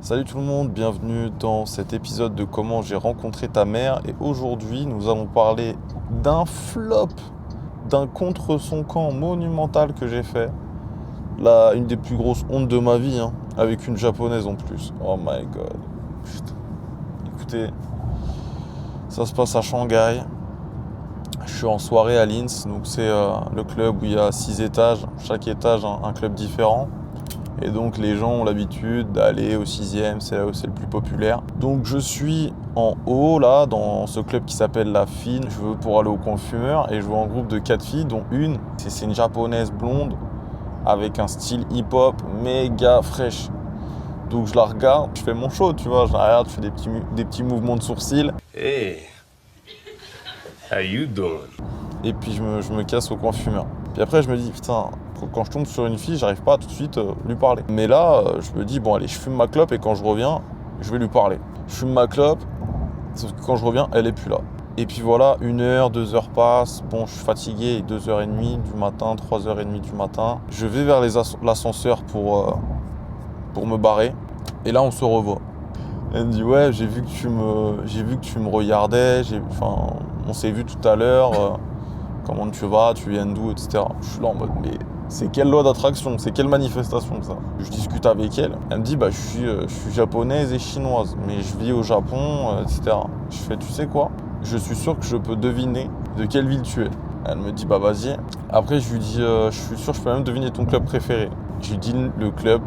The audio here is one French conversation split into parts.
Salut tout le monde, bienvenue dans cet épisode de comment j'ai rencontré ta mère. Et aujourd'hui, nous allons parler d'un flop, d'un contre son camp monumental que j'ai fait. Là, une des plus grosses hontes de ma vie, hein, avec une japonaise en plus. Oh my god. Putain. Écoutez, ça se passe à Shanghai. Je suis en soirée à Linz, donc c'est le club où il y a 6 étages, chaque étage un club différent. Et donc les gens ont l'habitude d'aller au 6e, c'est là où c'est le plus populaire. Donc je suis en haut là, dans ce club qui s'appelle La Fine, je veux pour aller au coin fumeur et je vois un groupe de 4 filles, dont une, c'est une japonaise blonde avec un style hip-hop méga fraîche. Donc je la regarde, je fais mon show, tu vois, je la regarde, je fais des petits mouvements de sourcils. Hey, how you doing? Et puis je me casse au coin fumeur. Puis après je me dis, putain, quand je tombe sur une fille, j'arrive pas à tout de suite lui parler. Mais là, je me dis, bon allez, je fume ma clope et quand je reviens, je vais lui parler. Je fume ma clope, sauf que quand je reviens, elle est plus là. Et puis voilà, 1 heure, 2 heures passent, bon je suis fatigué, 2h30 du matin, 3h30 du matin. Je vais vers l'ascenseur pour me barrer. Et là on se revoit. Elle me dit, ouais, j'ai vu que tu me regardais, on s'est vu tout à l'heure. Comment tu vas, tu viens d'où, etc. Je suis là en mode, mais c'est quelle loi d'attraction, c'est quelle manifestation ça? Je discute avec elle, elle me dit, bah je suis japonaise et chinoise, mais je vis au Japon, etc. Je fais, tu sais quoi? Je suis sûr que je peux deviner de quelle ville tu es. Elle me dit, bah vas-y. Après je lui dis, je suis sûr que je peux même deviner ton club préféré. Je lui dis le club.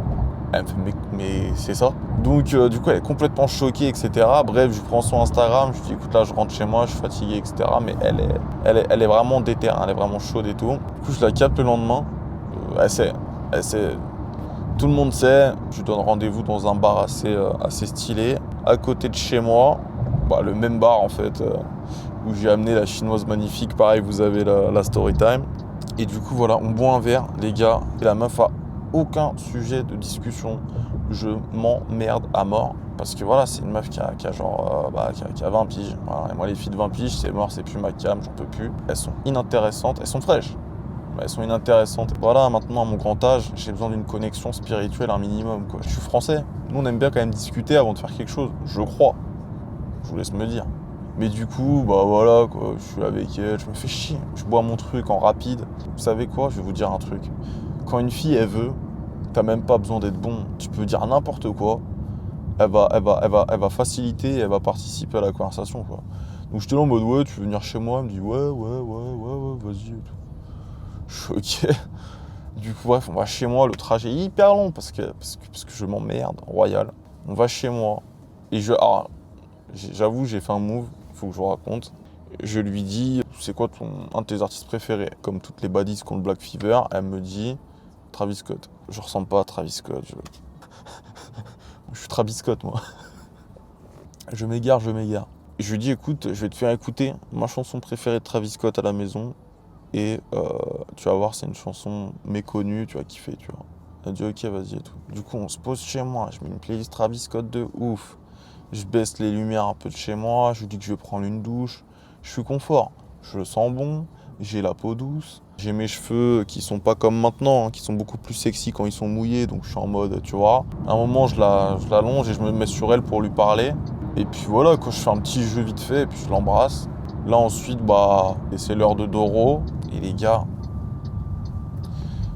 Elle me fait, mais c'est ça? Donc du coup elle est complètement choquée, etc. Bref, je prends son Instagram, je lui dis écoute là je rentre chez moi, je suis fatigué, etc. Mais elle est vraiment déter, hein, elle est vraiment chaude et tout. Du coup je la capte le lendemain, elle sait, tout le monde sait, je lui donne rendez-vous dans un bar assez stylé, à côté de chez moi, bah, le même bar en fait, où j'ai amené la chinoise magnifique, pareil vous avez la story time. Et du coup voilà, on boit un verre les gars, et la meuf a aucun sujet de discussion, je m'emmerde à mort parce que voilà, c'est une meuf qui a genre qui a 20 piges. Voilà. Et moi les filles de 20 piges, c'est mort, c'est plus ma cam, j'en peux plus. Elles sont inintéressantes, elles sont fraîches, mais elles sont inintéressantes. Voilà, maintenant à mon grand âge, j'ai besoin d'une connexion spirituelle un minimum quoi. Je suis français, nous on aime bien quand même discuter avant de faire quelque chose, je crois. Je vous laisse me dire. Mais du coup, bah voilà quoi, je suis avec elle, je me fais chier, je bois mon truc en rapide. Vous savez quoi, je vais vous dire un truc. Quand une fille elle veut, t'as même pas besoin d'être bon. Tu peux dire n'importe quoi. Elle va faciliter, elle va participer à la conversation, quoi. Donc j'étais là en mode, ouais, tu veux venir chez moi? Elle me dit, ouais, vas-y. Je suis ok. Du coup, bref, on va chez moi. Le trajet est hyper long parce que je m'emmerde, royal. On va chez moi. Et j'avoue, j'ai fait un move, faut que je vous raconte. Je lui dis, c'est quoi un de tes artistes préférés? Comme toutes les baddies contre Black Fever, elle me dit, Travis Scott. Je ressemble pas à Travis Scott. Je suis Travis Scott, moi. Je m'égare. Je lui dis, écoute, je vais te faire écouter ma chanson préférée de Travis Scott à la maison. Et tu vas voir, c'est une chanson méconnue, tu vas kiffer, tu vois. Elle dit, ok, vas-y et tout. Du coup, on se pose chez moi. Je mets une playlist Travis Scott de ouf. Je baisse les lumières un peu de chez moi. Je lui dis que je vais prendre une douche. Je suis confort. Je le sens bon. J'ai la peau douce. J'ai mes cheveux qui sont pas comme maintenant, hein, qui sont beaucoup plus sexy quand ils sont mouillés. Donc je suis en mode, tu vois. À un moment, je l'allonge et je me mets sur elle pour lui parler. Et puis voilà, quand je fais un petit jeu vite fait, et puis je l'embrasse. Là ensuite, bah, c'est l'heure de Doro. Et les gars,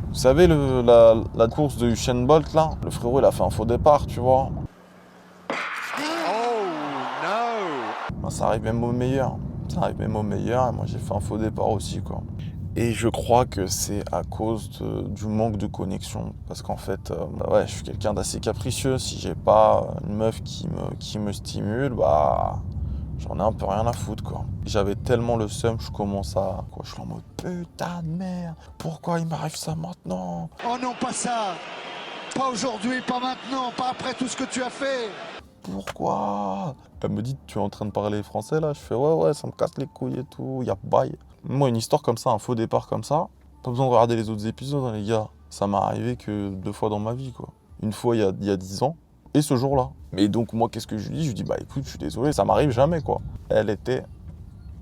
vous savez la course de Usain Bolt là? Le frérot il a fait un faux départ, tu vois. Ben, ça arrive même au meilleur. Et moi j'ai fait un faux départ aussi quoi. Et je crois que c'est à cause du manque de connexion. Parce qu'en fait, bah ouais, je suis quelqu'un d'assez capricieux. Si j'ai pas une meuf qui me stimule, bah j'en ai un peu rien à foutre quoi. J'avais tellement le seum, je commence à. Quoi, je suis en mode putain de merde, pourquoi il m'arrive ça maintenant? Oh non, pas ça. Pas aujourd'hui, pas maintenant, pas après tout ce que tu as fait. Pourquoi? Elle me dit, tu es en train de parler français là? Je fais ouais, ça me casse les couilles et tout, y'a bail. Moi, une histoire comme ça, un faux départ comme ça, pas besoin de regarder les autres épisodes, hein, les gars. Ça m'est arrivé que 2 fois dans ma vie, quoi. Une fois il y a 10 ans, et ce jour-là. Mais donc, moi, qu'est-ce que je lui dis? Je lui dis, bah écoute, je suis désolé, ça m'arrive jamais, quoi. Elle était,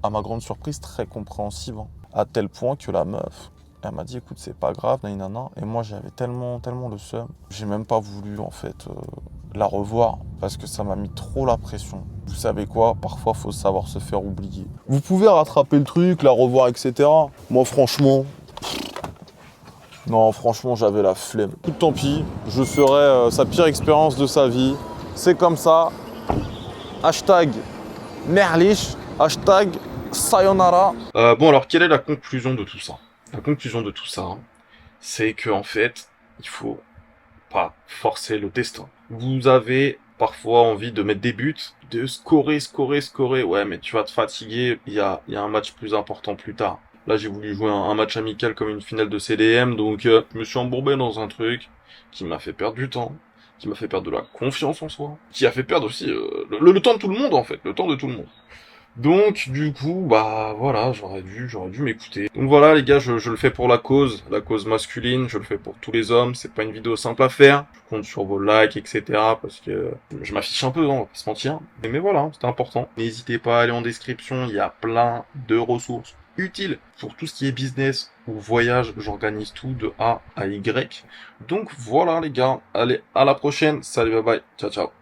à ma grande surprise, très compréhensive, hein. À tel point que la meuf, elle m'a dit, écoute, c'est pas grave, nanana. Et moi, j'avais tellement le seum. J'ai même pas voulu, en fait, la revoir parce que ça m'a mis trop la pression. Vous savez quoi? Parfois, faut savoir se faire oublier. Vous pouvez rattraper le truc, la revoir, etc. Moi, franchement... Non, franchement, j'avais la flemme. Tant pis, je ferai sa pire expérience de sa vie. C'est comme ça. Hashtag Merlich. Hashtag Sayonara. Bon, alors, quelle est la conclusion de tout ça? La conclusion de tout ça, c'est que en fait, il faut pas forcer le destin. Vous avez parfois envie de mettre des buts, de scorer. Ouais, mais tu vas te fatiguer. Il y a un match plus important plus tard. Là, j'ai voulu jouer un match amical comme une finale de CDM, donc je me suis embourbé dans un truc qui m'a fait perdre du temps, qui m'a fait perdre de la confiance en soi, qui a fait perdre aussi le temps de tout le monde en fait, le temps de tout le monde. Donc du coup, bah voilà, j'aurais dû m'écouter. Donc voilà les gars, je le fais pour la cause masculine, je le fais pour tous les hommes, c'est pas une vidéo simple à faire. Je compte sur vos likes, etc. parce que je m'affiche un peu, hein, on va pas se mentir. Mais voilà, c'était important. N'hésitez pas à aller en description, il y a plein de ressources utiles pour tout ce qui est business ou voyage, j'organise tout de A à Y. Donc voilà les gars, allez, à la prochaine, salut, bye bye, ciao ciao.